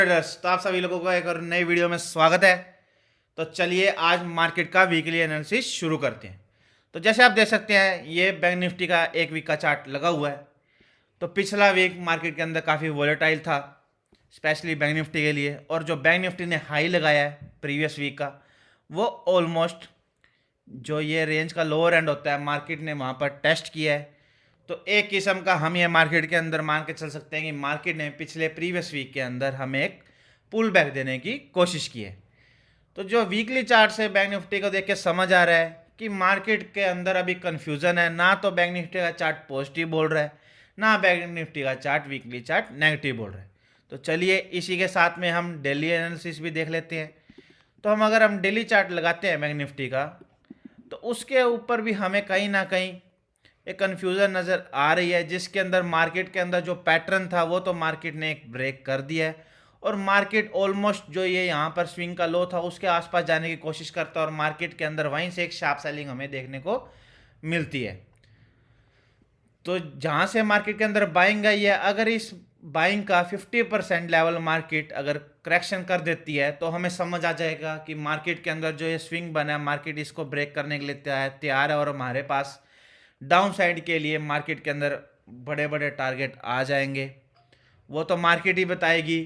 तो आप सभी लोगों का एक और नई वीडियो में स्वागत है। तो चलिए आज मार्केट का वीकली एनालिसिस शुरू करते हैं। तो जैसे आप देख सकते हैं ये बैंक निफ्टी का एक वीक का चार्ट लगा हुआ है। तो पिछला वीक मार्केट के अंदर काफ़ी वॉलेटाइल था, स्पेशली बैंक निफ्टी के लिए। और जो बैंक निफ्टी ने हाई लगाया है प्रीवियस वीक का, वो ऑलमोस्ट जो ये रेंज का लोअर एंड होता है मार्केट ने वहाँ पर टेस्ट किया है। तो एक किस्म का हम ये मार्केट के अंदर मान के चल सकते हैं कि मार्केट ने पिछले प्रीवियस वीक के अंदर हमें एक पुल बैक देने की कोशिश की है। तो जो वीकली चार्ट से बैंक निफ्टी को देख के समझ आ रहा है कि मार्केट के अंदर अभी कन्फ्यूज़न है। ना तो बैंक निफ्टी का चार्ट पॉजिटिव बोल रहा है, ना बैंक निफ्टी का चार्ट वीकली चार्ट नेगेटिव बोल रहा है। तो चलिए इसी के साथ में हम डेली एनालिसिस भी देख लेते हैं। तो अगर हम डेली चार्ट लगाते हैं बैंक निफ्टी का, तो उसके ऊपर भी हमें कहीं ना कहीं एक कन्फ्यूज़न नज़र आ रही है, जिसके अंदर मार्केट के अंदर जो पैटर्न था वो तो मार्केट ने एक ब्रेक कर दिया है। और मार्केट ऑलमोस्ट जो ये यहाँ पर स्विंग का लो था उसके आसपास जाने की कोशिश करता है, और मार्केट के अंदर वहीं से एक शार्प सेलिंग हमें देखने को मिलती है। तो जहाँ से मार्केट के अंदर बाइंग आई है, अगर इस बाइंग का 50% लेवल मार्केट अगर करेक्शन कर देती है तो हमें समझ आ जाएगा कि मार्केट के अंदर जो ये स्विंग बना है मार्केट इसको ब्रेक करने के लिए तैयार है। और हमारे पास डाउन साइड के लिए मार्केट के अंदर बड़े बड़े टारगेट आ जाएंगे। वो तो मार्केट ही बताएगी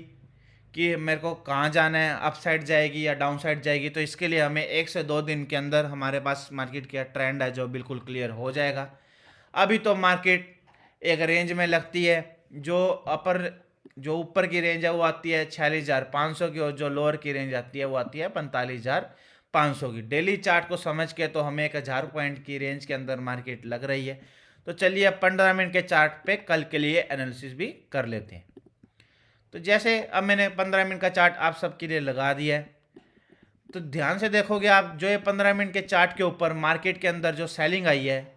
कि मेरे को कहाँ जाना है, अप साइड जाएगी या डाउन साइड जाएगी। तो इसके लिए हमें 1 से 2 दिन के अंदर हमारे पास मार्केट का ट्रेंड है जो बिल्कुल क्लियर हो जाएगा। अभी तो मार्केट एक रेंज में लगती है, जो ऊपर की रेंज है वो आती है 46,500 की, और जो लोअर की रेंज आती है वो आती है 45,500 की। डेली चार्ट को समझ के तो हमें 1,000 पॉइंट की रेंज के अंदर मार्केट लग रही है। तो चलिए अब 15 मिनट के चार्ट पे कल के लिए एनालिसिस भी कर लेते हैं। तो जैसे अब मैंने 15 मिनट का चार्ट आप सबके लिए लगा दिया है, तो ध्यान से देखोगे आप, जो ये 15 मिनट के चार्ट के ऊपर मार्केट के अंदर जो सेलिंग आई है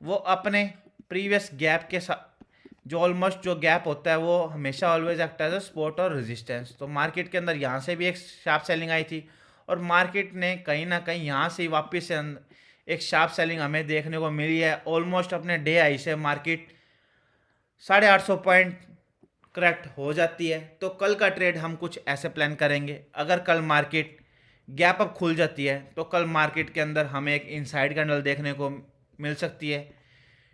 वो अपने प्रीवियस गैप के साथ, जो ऑलमोस्ट जो गैप होता है वो हमेशा always act as a support और रेजिस्टेंस। तो मार्केट के अंदर यहाँ से भी एक शार्प सेलिंग आई थी, और मार्केट ने कहीं ना कहीं यहाँ से वापस से एक शार्प सेलिंग हमें देखने को मिली है। ऑलमोस्ट अपने डे आई से मार्केट 850 पॉइंट करेक्ट हो जाती है। तो कल का ट्रेड हम कुछ ऐसे प्लान करेंगे, अगर कल मार्केट गैप अप खुल जाती है तो कल मार्केट के अंदर हमें एक इनसाइड कैंडल देखने को मिल सकती है,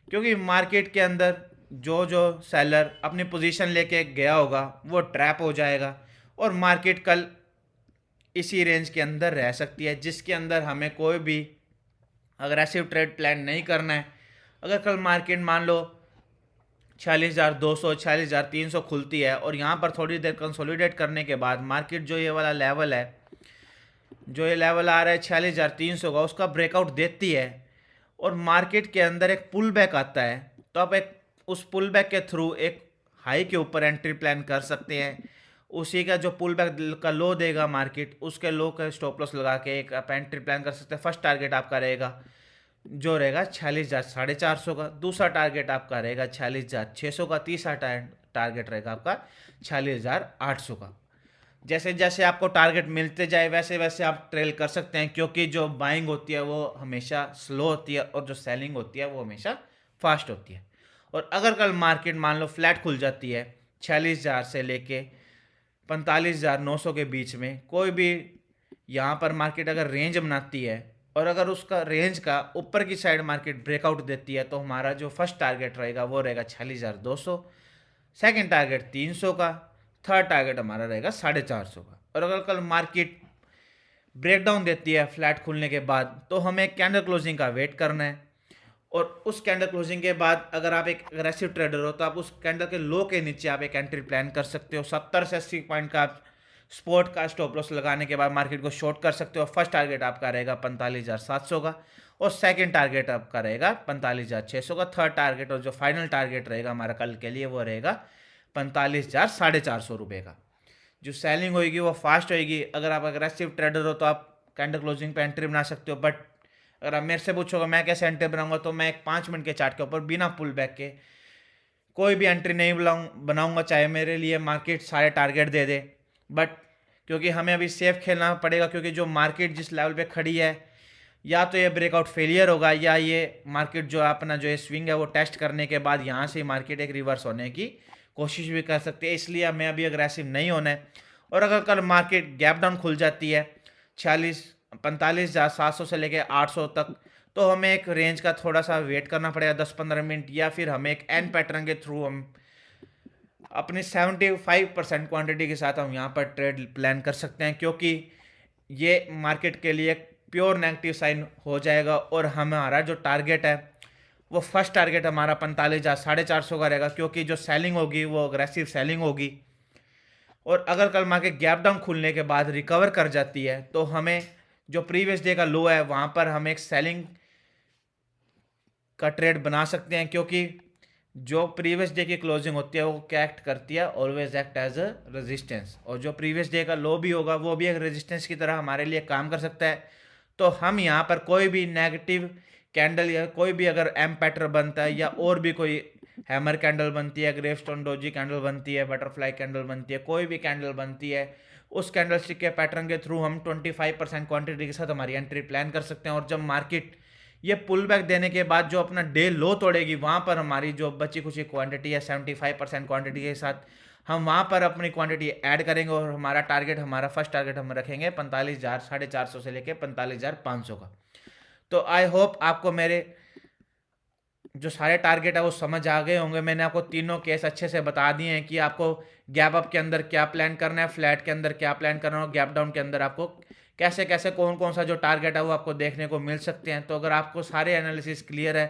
क्योंकि मार्केट के अंदर जो जो सेलर अपनी पोजीशन लेके गया होगा वो ट्रैप हो जाएगा, और मार्केट कल इसी रेंज के अंदर रह सकती है, जिसके अंदर हमें कोई भी अग्रेसिव ट्रेड प्लान नहीं करना है। अगर कल मार्केट मान लो 46,200 46,300 खुलती है, और यहाँ पर थोड़ी देर कंसोलिडेट करने के बाद मार्केट जो ये वाला लेवल है, जो ये लेवल आ रहा है 46,300 का, उसका ब्रेकआउट देती है और मार्केट के अंदर एक पुल बैक आता है, तो आप एक उस पुल बैक के थ्रू एक हाई के ऊपर एंट्री प्लान कर सकते हैं। उसी का जो पुल बैक का लो देगा मार्केट, उसके लो का स्टॉप लॉस लगा के एक आप एंट्री प्लान कर सकते हैं। फर्स्ट टारगेट आपका रहेगा जो रहेगा 46,450 का, दूसरा टारगेट आपका रहेगा 46,600 का, तीसरा टारगेट रहेगा आपका 46,800 का। जैसे जैसे आपको टारगेट मिलते जाए वैसे वैसे आप ट्रेल कर सकते हैं, क्योंकि जो बाइंग होती है वो हमेशा स्लो होती है और जो सेलिंग होती है वो हमेशा फास्ट होती है। और अगर कल मार्केट मान लो फ्लैट खुल जाती है 46,000 से लेके 45,900 के बीच में, कोई भी यहाँ पर मार्केट अगर रेंज बनाती है और अगर उसका रेंज का ऊपर की साइड मार्केट ब्रेकआउट देती है, तो हमारा जो फर्स्ट टारगेट रहेगा वो रहेगा 46,200, सेकेंड टारगेट 300 का, थर्ड टारगेट हमारा रहेगा 450 का। और अगर कल मार्केट ब्रेकडाउन देती है फ्लैट खुलने के बाद, तो हमें कैंडल क्लोजिंग का वेट करना है। और उस कैंडल क्लोजिंग के बाद अगर आप एक अग्रेसिव ट्रेडर हो तो आप उस कैंडल के लो के नीचे आप एक एंट्री प्लान कर सकते हो। 70 से 80 पॉइंट का आप स्पॉट का स्टॉप लॉस लगाने के बाद मार्केट को शॉर्ट कर सकते हो। फर्स्ट टारगेट आपका रहेगा 45,700 का, और सेकंड टारगेट आपका रहेगा 45,600 का। थर्ड टारगेट और जो फाइनल टारगेट रहेगा हमारा कल के लिए वो रहेगा 45,450 रुपये का। जो सेलिंग होगी वो फास्ट होगी। अगर आप अग्रेसिव ट्रेडर हो तो आप कैंडल क्लोजिंग पे एंट्री बना सकते हो, बट अगर आप मेरे से पूछोगे मैं कैसे एंट्री बनाऊंगा, तो मैं एक 5 मिनट के चार्ट के ऊपर बिना पुल बैक के कोई भी एंट्री नहीं बनाऊंगा, चाहे मेरे लिए मार्केट सारे टारगेट दे दे। बट क्योंकि हमें अभी सेफ खेलना पड़ेगा, क्योंकि जो मार्केट जिस लेवल पे खड़ी है, या तो ये ब्रेकआउट फेलियर होगा, या ये मार्केट जो अपना जो ये स्विंग है वो टेस्ट करने के बाद यहाँ से मार्केट एक रिवर्स होने की कोशिश भी कर सकती है। इसलिए हमें अभी अग्रेसिव नहीं होना है। और अगर कल मार्केट गैप डाउन खुल जाती है 45,700 से लेके 800 तक, तो हमें एक रेंज का थोड़ा सा वेट करना पड़ेगा 10-15 मिनट, या फिर हमें एक एन पैटर्न के थ्रू हम अपनी 75% क्वांटिटी के साथ हम यहाँ पर ट्रेड प्लान कर सकते हैं, क्योंकि ये मार्केट के लिए एक प्योर नेगेटिव साइन हो जाएगा। और हमारा जो टारगेट है वो फर्स्ट टारगेट हमारा 45,450 का रहेगा, क्योंकि जो सेलिंग होगी वो अग्रेसिव सेलिंग होगी। और अगर कल मार्केट गैप डाउन खुलने के बाद रिकवर कर जाती है तो हमें जो प्रीवियस डे का लो है वहाँ पर हम एक सेलिंग का ट्रेड बना सकते हैं, क्योंकि जो प्रीवियस डे की क्लोजिंग होती है वो क्या एक्ट करती है, always act as a resistance. और जो प्रीवियस डे का लो भी होगा वो भी एक रेजिस्टेंस की तरह हमारे लिए काम कर सकता है। तो हम यहाँ पर कोई भी नेगेटिव कैंडल या कोई भी अगर एम पैटर्न बनता है या और भी कोई हैमर कैंडल बनती है, ग्रेवस्टोन डोजी कैंडल बनती है, बटरफ्लाई कैंडल बनती है, कोई भी कैंडल बनती है, उस कैंडल स्टिक के पैटर्न के थ्रू हम 25% क्वांटिटी के साथ हमारी एंट्री प्लान कर सकते हैं। और जब मार्केट ये पुल बैक देने के बाद जो अपना डे लो तोड़ेगी, वहाँ पर हमारी जो बची कुछ क्वांटिटी है 75% क्वांटिटी के साथ हम वहाँ पर अपनी क्वांटिटी ऐड करेंगे। और हमारा टारगेट, हमारा फर्स्ट टारगेट हम रखेंगे 45,450 से लेके 45,500 का। तो आई होप आपको मेरे जो सारे टारगेट है वो समझ आ गए होंगे। मैंने आपको तीनों केस अच्छे से बता दिए हैं कि आपको गैप अप के अंदर क्या प्लान करना है, फ्लैट के अंदर क्या प्लान करना है, गैप डाउन के अंदर आपको कैसे कैसे कौन कौन सा जो टारगेट है वो आपको देखने को मिल सकते हैं। तो अगर आपको सारे एनालिसिस क्लियर है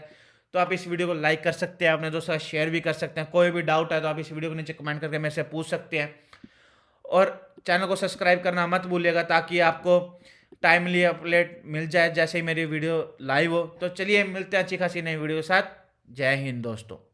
तो आप इस वीडियो को लाइक कर सकते हैं, अपने दोस्तों के साथ शेयर भी कर सकते हैं। कोई भी डाउट है तो आप इस वीडियो को नीचे कमेंट करके मेरे से पूछ सकते हैं। और चैनल को सब्सक्राइब करना मत भूलिएगा ताकि आपको टाइमली अपडेट मिल जाए जैसे ही मेरी वीडियो लाइव हो। तो चलिए मिलते हैं अच्छी खासी नई वीडियो के साथ। जय हिंद दोस्तों।